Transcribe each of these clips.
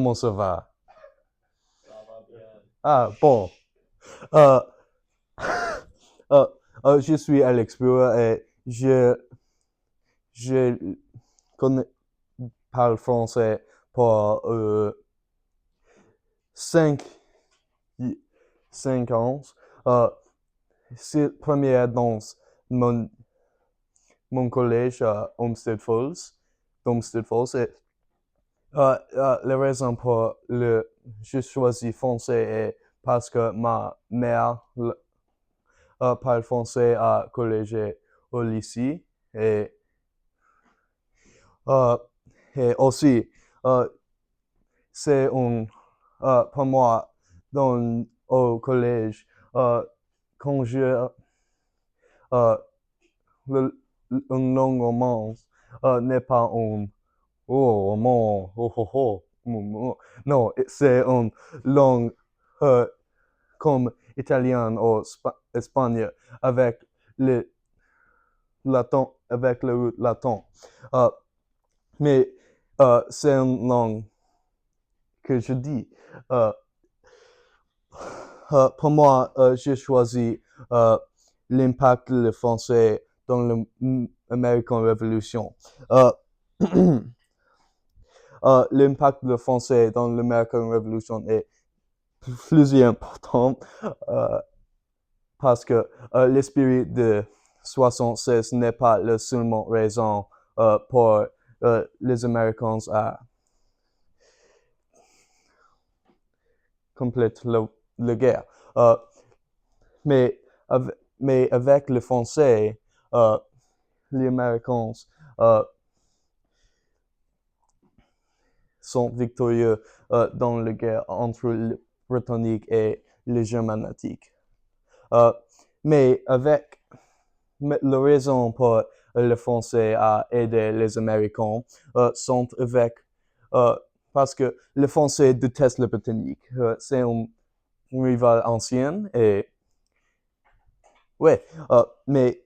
Comment ça va? Ça va bien. Ah, bon. Euh, euh, je suis Alex Bua et je connais, parle français pour 5, 5 ans. Euh, c'est première dans mon, mon collège à Olmsted Falls. Et, la raison pour le je choisis français est parce que ma mère parle français à collège et au lycée. Et, euh, et aussi, euh, c'est pour moi, au collège, quand je, euh, une langue romance, n'est pas un, oh, roman, oh, oh, oh, non, c'est une langue, euh, comme italien ou espagnol avec le le latin. Euh, mais c'est une langue que je dis. Euh, pour moi, j'ai choisi euh, l'impact du français dans l'American Revolution. Euh, l'impact du français dans l'American Revolution est plus important euh, parce que l'esprit de 76 n'est pas la seule raison pour les Américains à compléter la guerre. Euh, mais, mais avec le français, euh, les Américains euh, sont victorieux dans la guerre entre les Britanniques et les Germaniques. Euh, mais avec la raison pour le français à aider les Américains sont avec euh, parce que le français déteste le britannique. C'est un rival ancien et ouais, mais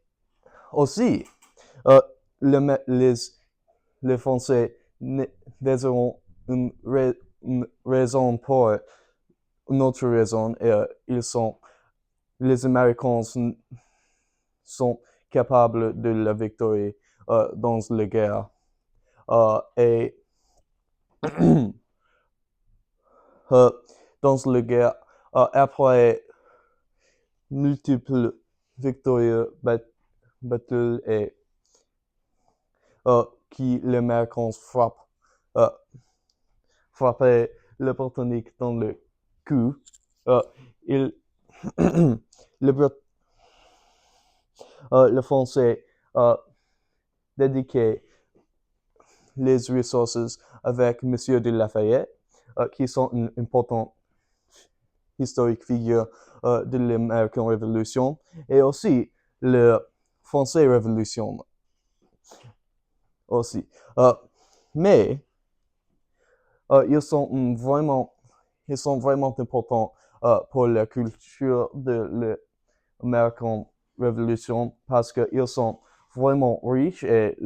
aussi euh, les Français désideront une raison pour une autre raison et les Américains sont capables de la victoire dans la guerre. Et dans la guerre, après multiples victoires, batailles et qui les Américains euh, frappaient le Britannique dans le cou. Euh, il, le, le Français dédiquait les ressources avec Monsieur de Lafayette, qui sont une importante historique figure de l'American Revolution, et aussi le Français Révolution aussi. Mais ils sont vraiment importants pour la culture de l'American Revolution parce qu'ils sont vraiment riches et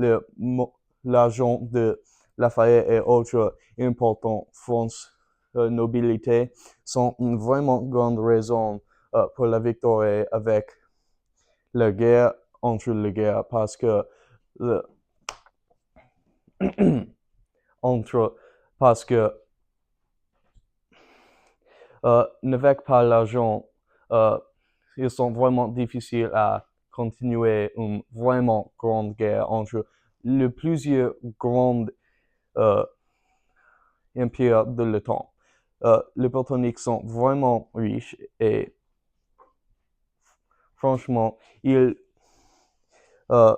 l'argent de Lafayette et autres importants fonds nobilité sont une vraiment grande raison pour la victoire avec la guerre entre les guerres parce que le, entre parce que n'avec pas l'argent, euh, ils sont vraiment difficiles à continuer une vraiment grande guerre entre les plusieurs grands euh, empires de le temps. Les Britanniques sont vraiment riches et franchement, ils euh,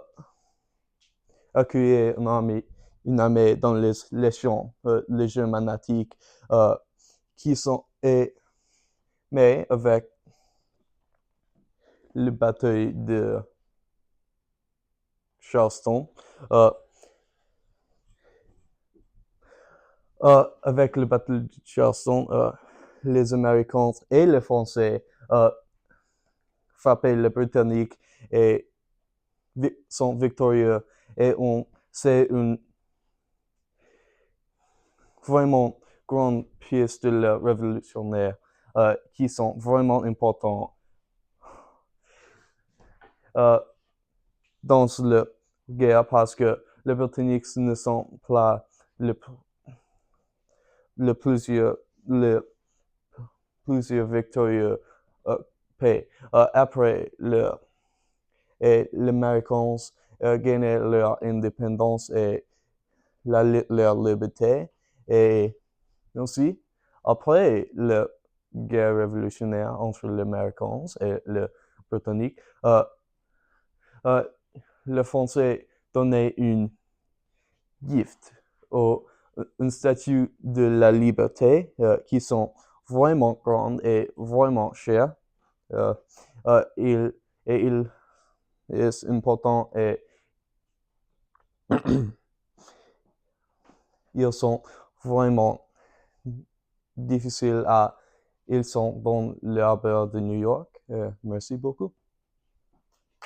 accueillaient une armée dans les légions, les Germaniques, qui sont, mais avec la bataille de Charleston, euh, avec le bataille de Charleston, les Américains et les Français frappaient les Britanniques et sont victorieux. Et c'est une vraiment grandes pièces de la révolutionnaire qui sont vraiment importantes dans la guerre parce que les Britanniques ne sont pas le plusieurs victorieux pays. Après les Américains gagnaient leur indépendance et leur liberté. Et aussi, après la guerre révolutionnaire entre les Américains et les Britanniques, les Français donnaient une gift une statue de la liberté qui sont vraiment grandes et vraiment chères. Il est important et ils sont vraiment difficiles ils sont dans l'harbeur de New York. Merci beaucoup.